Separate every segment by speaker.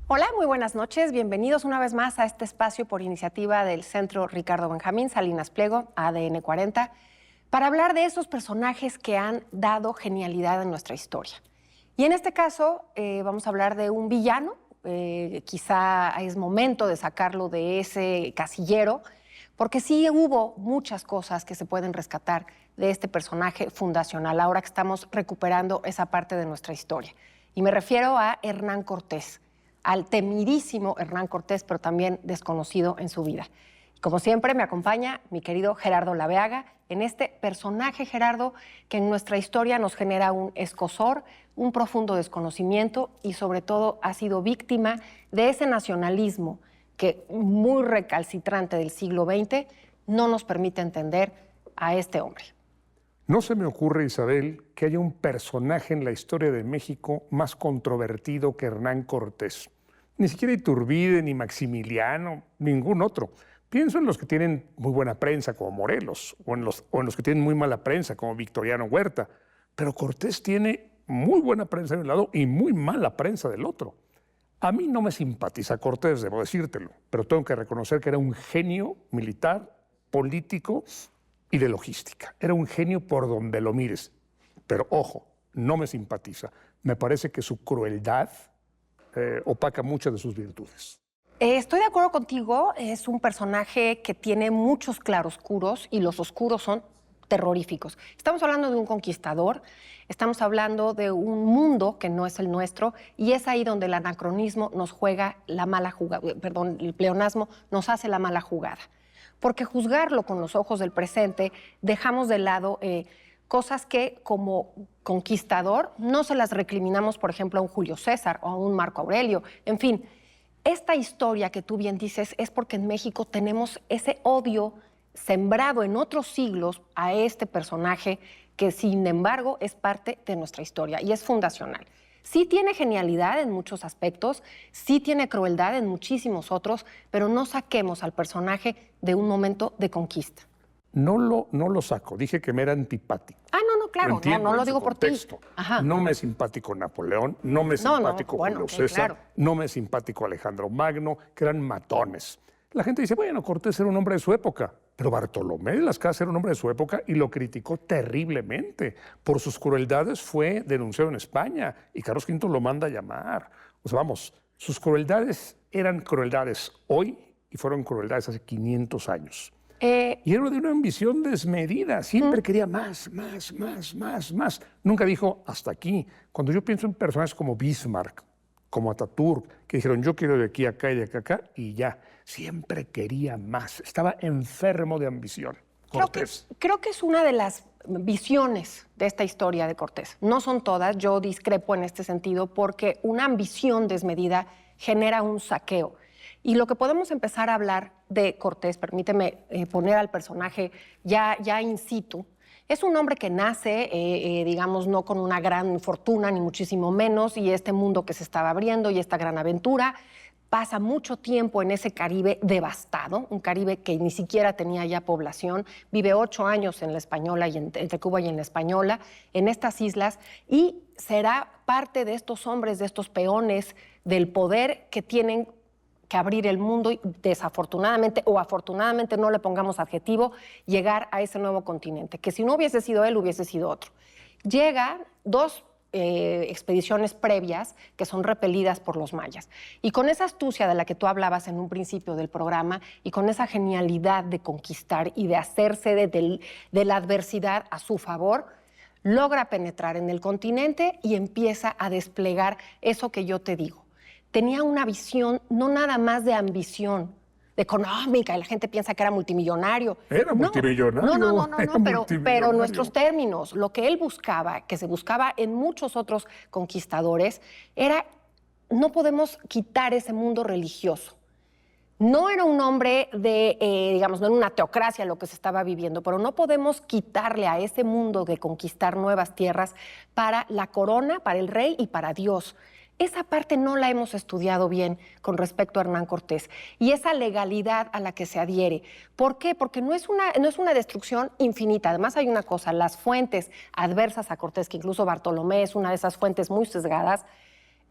Speaker 1: Hola, muy buenas noches. Bienvenidos una vez más a este espacio por iniciativa del Centro Ricardo Benjamín Salinas Pliego, ADN 40, para hablar de esos personajes que han dado genialidad en nuestra historia. Y en este caso vamos a hablar de un villano. Quizá es momento de sacarlo de ese casillero, porque sí hubo muchas cosas que se pueden rescatar de este personaje fundacional, ahora que estamos recuperando esa parte de nuestra historia. Y me refiero a Hernán Cortés, al temidísimo Hernán Cortés, pero también desconocido en su vida. Como siempre, me acompaña mi querido Gerardo Laveaga en este personaje, Gerardo, que en nuestra historia nos genera un escozor, un profundo desconocimiento y sobre todo ha sido víctima de ese nacionalismo que, muy recalcitrante del siglo XX, no nos permite entender a este hombre.
Speaker 2: No se me ocurre, Isabel, que haya un personaje en la historia de México más controvertido que Hernán Cortés. Ni siquiera Iturbide, ni Maximiliano, ningún otro. Pienso en los que tienen muy buena prensa, como Morelos, o en los que tienen muy mala prensa, como Victoriano Huerta. Pero Cortés tiene muy buena prensa de un lado y muy mala prensa del otro. A mí no me simpatiza Cortés, debo decírtelo, pero tengo que reconocer que era un genio militar, político y de logística. Era un genio por donde lo mires. Pero ojo, no me simpatiza. Me parece que su crueldad opaca muchas de sus virtudes.
Speaker 1: Estoy de acuerdo contigo, es un personaje que tiene muchos claroscuros y los oscuros son terroríficos. Estamos hablando de un conquistador, estamos hablando de un mundo que no es el nuestro y es ahí donde el anacronismo nos juega la mala jugada, perdón, el pleonasmo nos hace la mala jugada. Porque juzgarlo con los ojos del presente dejamos de lado cosas que como conquistador no se las recriminamos, por ejemplo, a un Julio César o a un Marco Aurelio. En fin, esta historia que tú bien dices es porque en México tenemos ese odio sembrado en otros siglos a este personaje que, sin embargo, es parte de nuestra historia y es fundacional. Sí tiene genialidad en muchos aspectos, sí tiene crueldad en muchísimos otros, pero no saquemos al personaje de un momento de conquista.
Speaker 2: No lo saco, dije que me era antipático.
Speaker 1: No, claro, no lo digo por ti.
Speaker 2: Ajá. No me es simpático Napoleón, no me es simpático Julio César, claro. No me es simpático Alejandro Magno, que eran matones. La gente dice, bueno, Cortés era un hombre de su época, pero Bartolomé de las Casas era un hombre de su época y lo criticó terriblemente. Por sus crueldades fue denunciado en España y Carlos V lo manda a llamar. O sea, vamos, sus crueldades eran crueldades hoy y fueron crueldades hace 500 años. Y era de una ambición desmedida, siempre quería más. Nunca dijo hasta aquí. Cuando yo pienso en personajes como Bismarck, como Ataturk, que dijeron yo quiero de aquí a acá y de acá a acá, y ya, siempre quería más. Estaba enfermo de ambición. Cortés.
Speaker 1: Creo que es una de las visiones de esta historia de Cortés. No son todas, yo discrepo en este sentido, porque una ambición desmedida genera un saqueo. Y lo que podemos empezar a hablar de Cortés, permíteme poner al personaje ya in situ, es un hombre que nace, digamos, no con una gran fortuna, ni muchísimo menos, y este mundo que se estaba abriendo y esta gran aventura, pasa mucho tiempo en ese Caribe devastado, un Caribe que ni siquiera tenía ya población, vive 8 años en la Española, y entre Cuba y en la Española, en estas islas, y será parte de estos hombres, de estos peones del poder que tienen que abrir el mundo y desafortunadamente o afortunadamente, no le pongamos adjetivo, llegar a ese nuevo continente, que si no hubiese sido él, hubiese sido otro. Llega 2 expediciones previas que son repelidas por los mayas. Y con esa astucia de la que tú hablabas en un principio del programa y con esa genialidad de conquistar y de hacerse de la adversidad a su favor, logra penetrar en el continente y empieza a desplegar eso que yo te digo. Tenía una visión no nada más de ambición, de económica, y la gente piensa que era multimillonario.
Speaker 2: Era multimillonario.
Speaker 1: No, pero nuestros términos, lo que él buscaba, que se buscaba en muchos otros conquistadores, era, no podemos quitar ese mundo religioso. No era un hombre de, digamos, no era una teocracia lo que se estaba viviendo, pero no podemos quitarle a ese mundo de conquistar nuevas tierras para la corona, para el rey y para Dios. Esa parte no la hemos estudiado bien con respecto a Hernán Cortés y esa legalidad a la que se adhiere. ¿Por qué? Porque no es una destrucción infinita. Además hay una cosa, las fuentes adversas a Cortés, que incluso Bartolomé es una de esas fuentes muy sesgadas,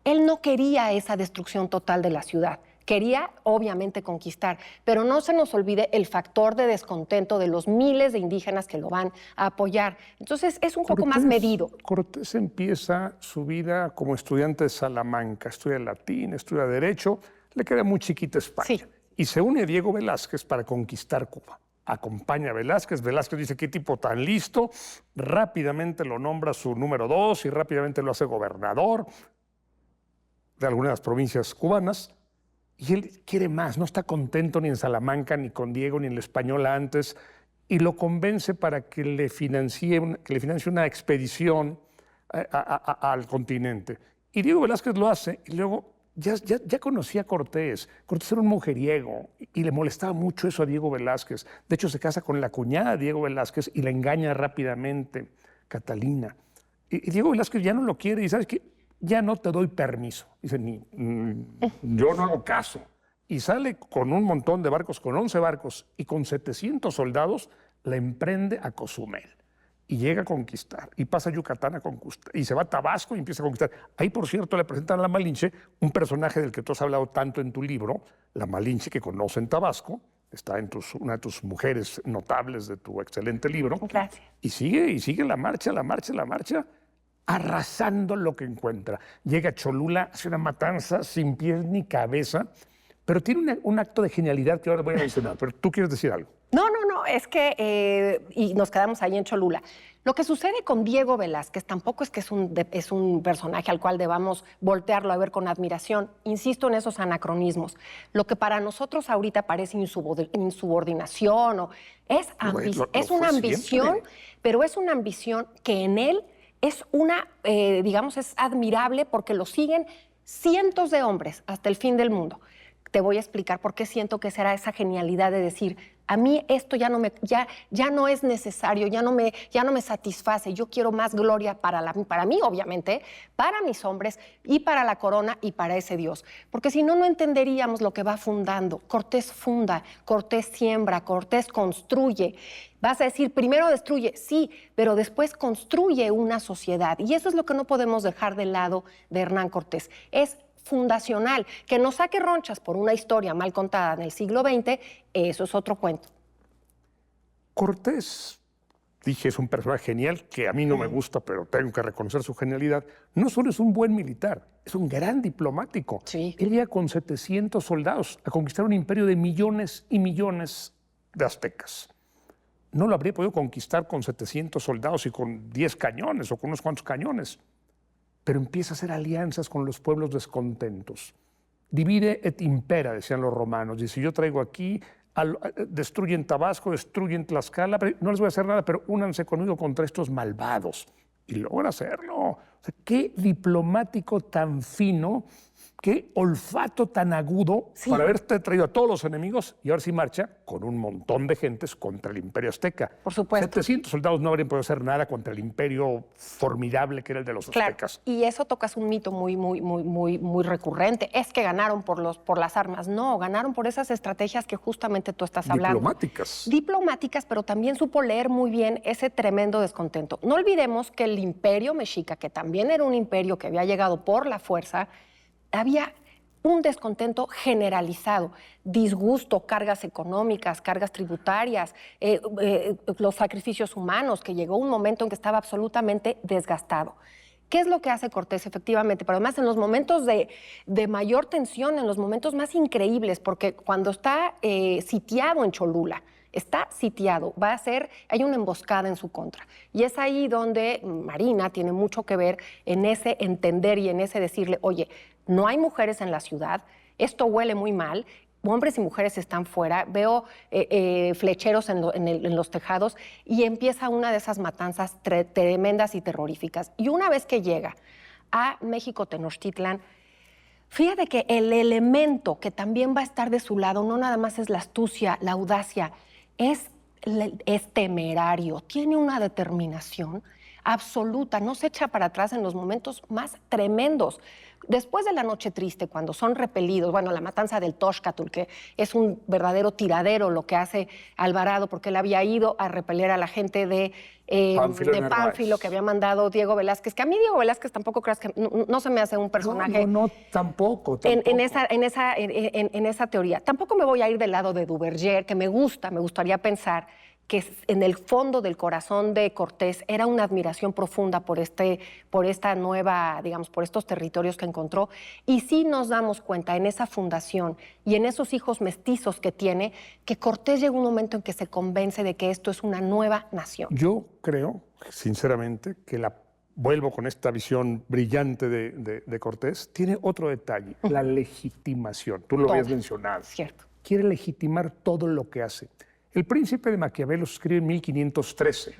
Speaker 1: Él no quería esa destrucción total de la ciudad. Quería, obviamente, conquistar, pero no se nos olvide el factor de descontento de los miles de indígenas que lo van a apoyar. Entonces, es un poco más medido.
Speaker 2: Cortés empieza su vida como estudiante de Salamanca, estudia latín, estudia derecho, le queda muy chiquita España.
Speaker 1: Sí.
Speaker 2: Y se une a Diego Velázquez para conquistar Cuba. Acompaña a Velázquez, Velázquez dice, qué tipo tan listo, rápidamente lo nombra su número 2 y rápidamente lo hace gobernador de algunas de las provincias cubanas. Y él quiere más, no está contento ni en Salamanca, ni con Diego, ni en la Española antes, y lo convence para que le financie una expedición al continente. Y Diego Velázquez lo hace, y luego ya conocía a Cortés. Cortés era un mujeriego, y le molestaba mucho eso a Diego Velázquez. De hecho, se casa con la cuñada de Diego Velázquez y la engaña rápidamente, Catalina. Y Diego Velázquez ya no lo quiere, y ¿sabes qué? Ya no te doy permiso. Dice, yo no hago caso. Y sale con un montón de barcos, con 11 barcos y con 700 soldados, la emprende a Cozumel. Y llega a conquistar. Y pasa a Yucatán a conquistar. Y se va a Tabasco y empieza a conquistar. Ahí, por cierto, le presentan a la Malinche, un personaje del que tú has hablado tanto en tu libro, la Malinche que conoce en Tabasco. Está en una de tus mujeres notables de tu excelente libro.
Speaker 1: Gracias.
Speaker 2: Y sigue la marcha, arrasando lo que encuentra. Llega a Cholula, hace una matanza sin pies ni cabeza, pero tiene un acto de genialidad que ahora voy a mencionar. Pero tú quieres decir algo.
Speaker 1: No, es que, y nos quedamos ahí en Cholula. Lo que sucede con Diego Velázquez tampoco es que es un personaje al cual debamos voltearlo a ver con admiración. Insisto en esos anacronismos. Lo que para nosotros ahorita parece insubordinación es una ambición,
Speaker 2: siempre.
Speaker 1: Pero es una ambición que en él es es admirable porque lo siguen cientos de hombres hasta el fin del mundo. Te voy a explicar por qué siento que será esa genialidad de decir, a mí esto ya no es necesario, ya no me satisface, yo quiero más gloria para mí, obviamente, para mis hombres y para la corona y para ese Dios. Porque si no, no entenderíamos lo que va fundando. Cortés funda, Cortés siembra, Cortés construye. Vas a decir, primero destruye, sí, pero después construye una sociedad. Y eso es lo que no podemos dejar de lado de Hernán Cortés. Es fundacional. Que nos saque ronchas por una historia mal contada en el siglo XX, eso es otro cuento.
Speaker 2: Cortés, dije, es un personaje genial que a mí no me gusta, pero tengo que reconocer su genialidad. No solo es un buen militar, es un gran diplomático.
Speaker 1: Sí.
Speaker 2: Él llega con 700 soldados a conquistar un imperio de millones y millones de aztecas. No lo habría podido conquistar con 700 soldados y con 10 cañones o con unos cuantos cañones. Pero empieza a hacer alianzas con los pueblos descontentos. Divide et impera, decían los romanos. Dice, yo traigo aquí, destruyen Tabasco, destruyen Tlaxcala, no les voy a hacer nada, pero únanse conmigo contra estos malvados. Y logra hacerlo. O sea, qué diplomático tan fino, qué olfato tan agudo para haberte traído a todos los enemigos y ahora sí marcha con un montón de gentes contra el imperio azteca.
Speaker 1: Por supuesto.
Speaker 2: 700 soldados no habrían podido hacer nada contra el imperio formidable que era el de los aztecas.
Speaker 1: Y eso tocas un mito muy recurrente. Es que ganaron por las armas. No, ganaron por esas estrategias que justamente tú estás hablando.
Speaker 2: Diplomáticas.
Speaker 1: Diplomáticas, pero también supo leer muy bien ese tremendo descontento. No olvidemos que el imperio mexica, que también era un imperio que había llegado por la fuerza, había un descontento generalizado, disgusto, cargas económicas, cargas tributarias, los sacrificios humanos, que llegó un momento en que estaba absolutamente desgastado. ¿Qué es lo que hace Cortés efectivamente? Pero además en los momentos de mayor tensión, en los momentos más increíbles, porque cuando está sitiado en Cholula, está sitiado, hay una emboscada en su contra. Y es ahí donde Marina tiene mucho que ver en ese entender y en ese decirle, oye, no hay mujeres en la ciudad, esto huele muy mal, hombres y mujeres están fuera, veo flecheros en los tejados y empieza una de esas matanzas tremendas y terroríficas. Y una vez que llega a México Tenochtitlan, fíjate que el elemento que también va a estar de su lado no nada más es la astucia, la audacia, es temerario, tiene una determinación. absoluta, no se echa para atrás en los momentos más tremendos. Después de la Noche Triste, cuando son repelidos, bueno, la matanza del Toxcatl, que es un verdadero tiradero lo que hace Alvarado, porque él había ido a repeler a la gente de Pánfilo, que había mandado Diego Velázquez, que a mí Diego Velázquez tampoco creas que no se me hace un personaje.
Speaker 2: No, tampoco.
Speaker 1: En esa teoría. Tampoco me voy a ir del lado de Duverger, que me gustaría pensar que en el fondo del corazón de Cortés era una admiración profunda por esta nueva, digamos, por estos territorios que encontró. Y sí nos damos cuenta en esa fundación y en esos hijos mestizos que tiene, que Cortés llega un momento en que se convence de que esto es una nueva nación.
Speaker 2: Yo creo, sinceramente, que vuelvo con esta visión brillante de Cortés, tiene otro detalle, la legitimación. Tú lo habías mencionado.
Speaker 1: Cierto.
Speaker 2: Quiere legitimar todo lo que hace. El Príncipe de Maquiavelo se escribe en 1513.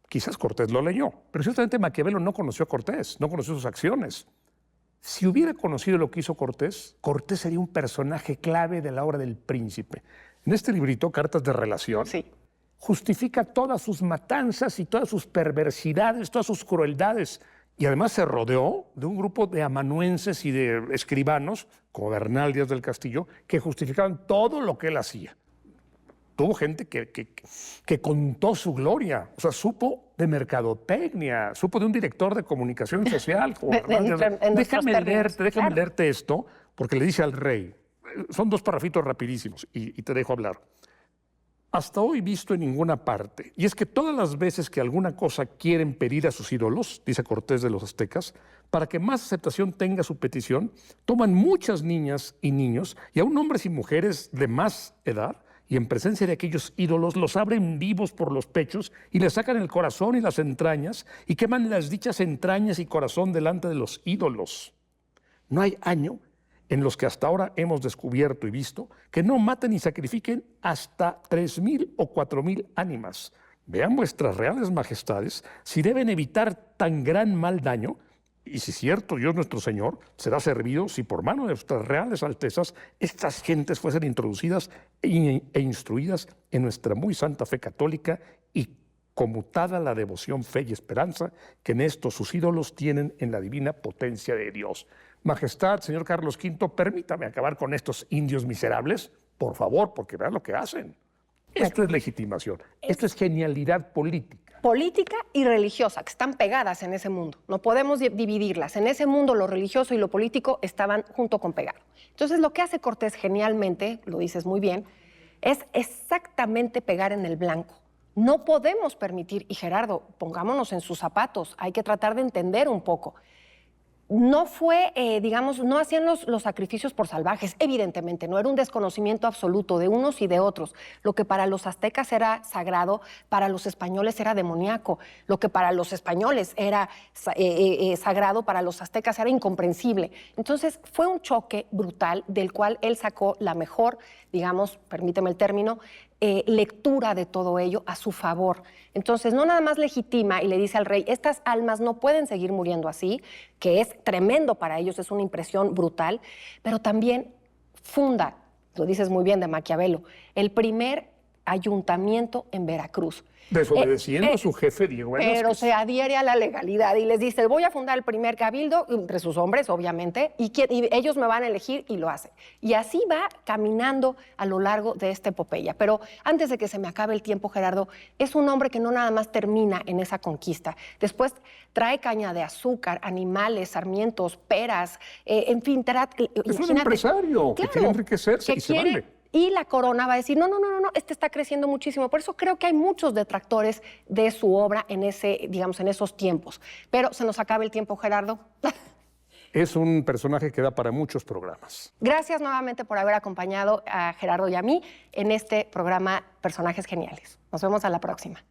Speaker 2: Quizás Cortés lo leyó, pero ciertamente Maquiavelo no conoció a Cortés, no conoció sus acciones. Si hubiera conocido lo que hizo Cortés, Cortés sería un personaje clave de la obra del Príncipe. En este librito, Cartas de Relación, justifica todas sus matanzas y todas sus perversidades, todas sus crueldades. Y además se rodeó de un grupo de amanuenses y de escribanos, como Bernal Díaz del Castillo, que justificaban todo lo que él hacía. Tuvo gente que contó su gloria, o sea, supo de mercadotecnia, supo de un director de comunicación social. Déjame leerte esto, porque le dice al rey, son 2 parrafitos rapidísimos, y te dejo hablar. Hasta hoy visto en ninguna parte, y es que todas las veces que alguna cosa quieren pedir a sus ídolos, dice Cortés de los aztecas, para que más aceptación tenga su petición, toman muchas niñas y niños, y aún hombres y mujeres de más edad, y en presencia de aquellos ídolos los abren vivos por los pechos y les sacan el corazón y las entrañas y queman las dichas entrañas y corazón delante de los ídolos. No hay año en los que hasta ahora hemos descubierto y visto que no maten y sacrifiquen hasta 3,000 o 4,000 ánimas. Vean vuestras reales majestades si deben evitar tan gran mal daño. Y si cierto, Dios nuestro Señor será servido si por mano de nuestras reales altezas estas gentes fuesen introducidas e instruidas en nuestra muy santa fe católica y conmutada la devoción, fe y esperanza que en estos sus ídolos tienen en la divina potencia de Dios. Majestad, señor Carlos V, permítame acabar con estos indios miserables, por favor, porque vean lo que hacen. Esto es legitimación, esto es genialidad política.
Speaker 1: Política y religiosa, que están pegadas en ese mundo. No podemos dividirlas. En ese mundo lo religioso y lo político estaban junto con pegado. Entonces lo que hace Cortés genialmente, lo dices muy bien, es exactamente pegar en el blanco. No podemos permitir, y Gerardo, pongámonos en sus zapatos, hay que tratar de entender un poco. No fue, digamos, no hacían los sacrificios por salvajes, evidentemente, no era un desconocimiento absoluto de unos y de otros. Lo que para los aztecas era sagrado, para los españoles era demoníaco. Lo que para los españoles era sagrado, para los aztecas era incomprensible. Entonces, fue un choque brutal del cual él sacó la mejor, digamos, permíteme el término, lectura de todo ello a su favor. Entonces, no nada más legitima y le dice al rey, estas almas no pueden seguir muriendo así, que es tremendo para ellos, es una impresión brutal, pero también funda, lo dices muy bien de Maquiavelo, el primer ayuntamiento en Veracruz.
Speaker 2: Desobedeciendo a su jefe, Diego Velázquez.
Speaker 1: Pero se adhiere a la legalidad y les dice, voy a fundar el primer cabildo, entre sus hombres, obviamente, y ellos me van a elegir y lo hace. Y así va caminando a lo largo de esta epopeya. Pero antes de que se me acabe el tiempo, Gerardo, es un hombre que no nada más termina en esa conquista. Después trae caña de azúcar, animales, sarmientos, peras, en fin.
Speaker 2: Es un empresario que quiere enriquecerse y se vale.
Speaker 1: Y la corona va a decir, no, este está creciendo muchísimo. Por eso creo que hay muchos detractores de su obra en esos tiempos. Pero se nos acaba el tiempo, Gerardo.
Speaker 2: Es un personaje que da para muchos programas.
Speaker 1: Gracias nuevamente por haber acompañado a Gerardo y a mí en este programa Personajes Geniales. Nos vemos a la próxima.